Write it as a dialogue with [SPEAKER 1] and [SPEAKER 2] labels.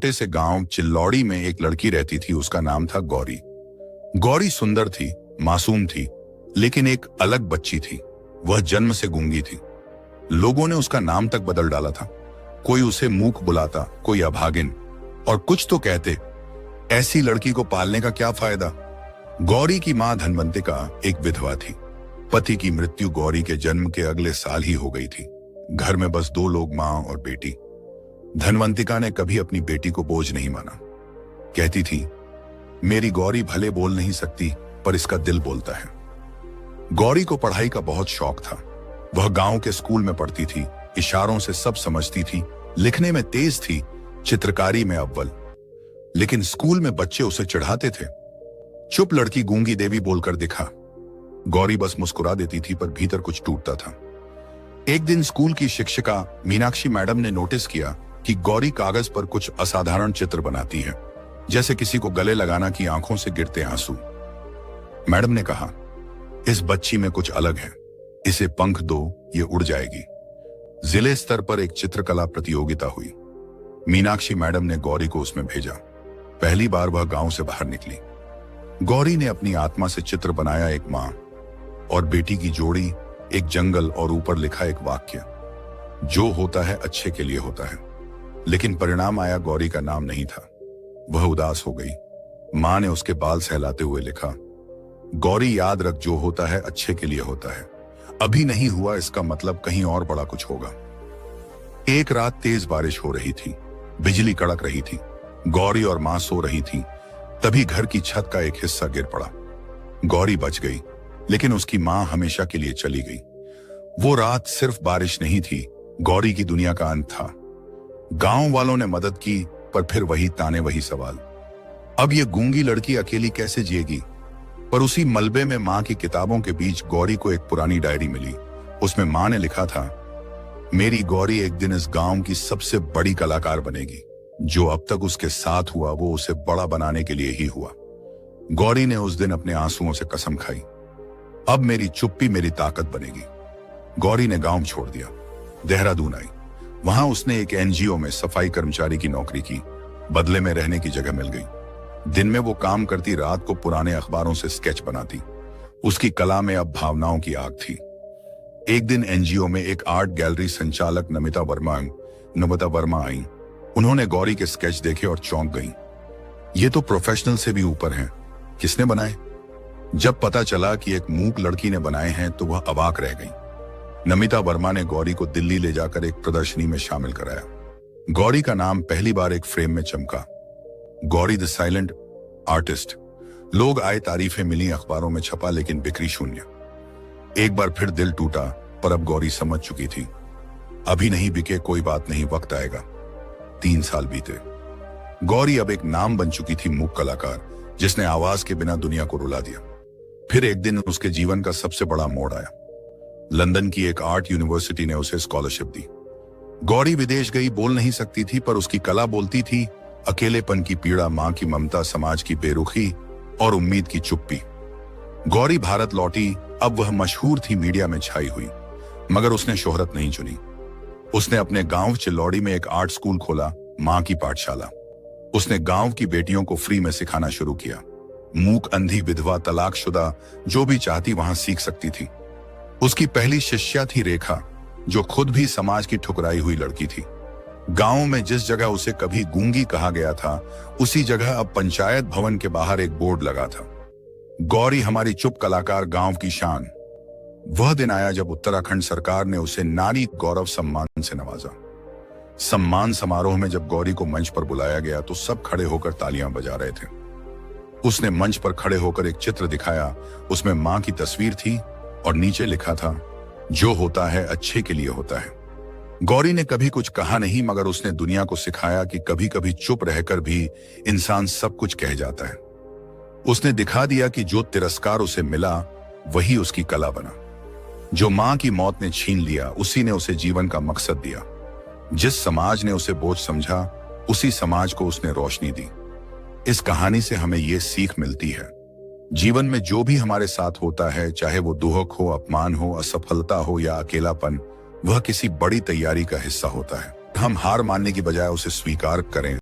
[SPEAKER 1] छोटे से गांव चिल्लौड़ी में एक लड़की रहती थी। उसका नाम था गौरी। गौरी सुंदर थी, मासूम थी, लेकिन एक अलग बच्ची थी। वह जन्म से गूंगी थी। लोगों ने उसका नाम तक बदल डाला था। कोई उसे मूक बुलाता, कोई अभागिन, और कुछ तो कहते ऐसी लड़की को पालने का क्या फायदा। गौरी की मां धनवंतिका एक विधवा थी। पति की मृत्यु गौरी के जन्म के अगले साल ही हो गई थी। घर में बस दो लोग, मां और बेटी। धनवंतिका ने कभी अपनी बेटी को बोझ नहीं माना। कहती थी, मेरी गौरी भले बोल नहीं सकती, पर इसका दिल बोलता है। गौरी को पढ़ाई का बहुत शौक था। वह गांव के स्कूल में पढ़ती थी, इशारों से सब समझती थी, लिखने में तेज थी, चित्रकारी में अव्वल। लेकिन स्कूल में बच्चे उसे चिढ़ाते थे। चुप लड़की, गूंगी देवी बोलकर दिखा। गौरी बस मुस्कुरा देती थी, पर भीतर कुछ टूटता था। एक दिन स्कूल की शिक्षिका मीनाक्षी मैडम ने नोटिस किया कि गौरी कागज पर कुछ असाधारण चित्र बनाती है, जैसे किसी को गले लगाना कि आंखों से गिरते आंसू। मैडम ने कहा, इस बच्ची में कुछ अलग है, इसे पंख दो, ये उड़ जाएगी। जिले स्तर पर एक चित्रकला प्रतियोगिता हुई। मीनाक्षी मैडम ने गौरी को उसमें भेजा। पहली बार वह गांव से बाहर निकली। गौरी ने अपनी आत्मा से चित्र बनाया, एक मां और बेटी की जोड़ी, एक जंगल और ऊपर लिखा एक वाक्य, जो होता है अच्छे के लिए होता है। लेकिन परिणाम आया, गौरी का नाम नहीं था। वह उदास हो गई। मां ने उसके बाल सहलाते हुए लिखा, गौरी याद रख, जो होता है अच्छे के लिए होता है। अभी नहीं हुआ, इसका मतलब कहीं और बड़ा कुछ होगा। एक रात तेज बारिश हो रही थी, बिजली कड़क रही थी। गौरी और मां सो रही थी। तभी घर की छत का एक हिस्सा गिर पड़ा। गौरी बच गई, लेकिन उसकी मां हमेशा के लिए चली गई। वो रात सिर्फ बारिश नहीं थी, गौरी की दुनिया का अंत था। गांव वालों ने मदद की, पर फिर वही ताने, वही सवाल। अब ये गूंगी लड़की अकेली कैसे जिएगी। पर उसी मलबे में मां की किताबों के बीच गौरी को एक पुरानी डायरी मिली। उसमें मां ने लिखा था, मेरी गौरी एक दिन इस गांव की सबसे बड़ी कलाकार बनेगी। जो अब तक उसके साथ हुआ, वो उसे बड़ा बनाने के लिए ही हुआ। गौरी ने उस दिन अपने आंसुओं से कसम खाई, अब मेरी चुप्पी मेरी ताकत बनेगी। गौरी ने गांव छोड़ दिया, देहरादून आई। वहां उसने एक एनजीओ में सफाई कर्मचारी की नौकरी की। बदले में रहने की जगह मिल गई। दिन में वो काम करती, रात को पुराने अखबारों से स्केच बनाती। उसकी कला में अब भावनाओं की आग थी। एक दिन एनजीओ में एक आर्ट गैलरी संचालक नमिता वर्मा आई। उन्होंने गौरी के स्केच देखे और चौंक गईं। ये तो प्रोफेशनल से भी ऊपर हैं, किसने बनाए। जब पता चला कि एक मूक लड़की ने बनाए हैं, तो वह अवाक रह गई। नमिता वर्मा ने गौरी को दिल्ली ले जाकर एक प्रदर्शनी में शामिल कराया। गौरी का नाम पहली बार एक फ्रेम में चमका, गौरी द साइलेंट आर्टिस्ट। लोग आए, तारीफें मिली, अखबारों में छपा, लेकिन बिक्री शून्य। एक बार फिर दिल टूटा, पर अब गौरी समझ चुकी थी, अभी नहीं बिके, कोई बात नहीं, वक्त आएगा। 3 साल बीते। गौरी अब एक नाम बन चुकी थी, मूक कलाकार, जिसने आवाज के बिना दुनिया को रुला दिया। फिर एक दिन उसके जीवन का सबसे बड़ा मोड़ आया। लंदन की एक आर्ट यूनिवर्सिटी ने उसे स्कॉलरशिप दी। गौरी विदेश गई, बोल नहीं सकती थी, पर उसकी कला बोलती थी। अकेलेपन की पीड़ा, मां की ममता, समाज की बेरुखी और उम्मीद की चुप्पी। गौरी भारत लौटी। अब वह मशहूर थी, मीडिया में छाई हुई, मगर उसने शोहरत नहीं चुनी। उसने अपने गांव चिल्लौड़ी में एक आर्ट स्कूल खोला, मां की पाठशाला। उसने गांव की बेटियों को फ्री में सिखाना शुरू किया। मूक, अंधी, विधवा, तलाकशुदा, जो भी चाहती वहां सीख सकती थी। उसकी पहली शिष्या थी रेखा, जो खुद भी समाज की ठुकराई हुई लड़की थी। गांव में जिस जगह उसे कभी गूंगी कहा गया था, उसी जगह अब पंचायत भवन के बाहर एक बोर्ड लगा था, गौरी हमारी चुप कलाकार, गांव की शान। वह दिन आया जब उत्तराखंड सरकार ने उसे नारी गौरव सम्मान से नवाजा। सम्मान समारोह में जब गौरी को मंच पर बुलाया गया, तो सब खड़े होकर तालियां बजा रहे थे। उसने मंच पर खड़े होकर एक चित्र दिखाया। उसमें मां की तस्वीर थी और नीचे लिखा था, जो होता है अच्छे के लिए होता है। गौरी ने कभी कुछ कहा नहीं, मगर उसने दुनिया को सिखाया कि कभी कभी चुप रहकर भी इंसान सब कुछ कह जाता है। उसने दिखा दिया कि जो तिरस्कार उसे मिला, वही उसकी कला बना। जो मां की मौत ने छीन लिया, उसी ने उसे जीवन का मकसद दिया। जिस समाज ने उसे बोझ समझा, उसी समाज को उसने रोशनी दी। इस कहानी से हमें यह सीख मिलती है, जीवन में जो भी हमारे साथ होता है, चाहे वो दुख हो, अपमान हो, असफलता हो या अकेलापन, वह किसी बड़ी तैयारी का हिस्सा होता है। हम हार मानने की बजाय उसे स्वीकार करें।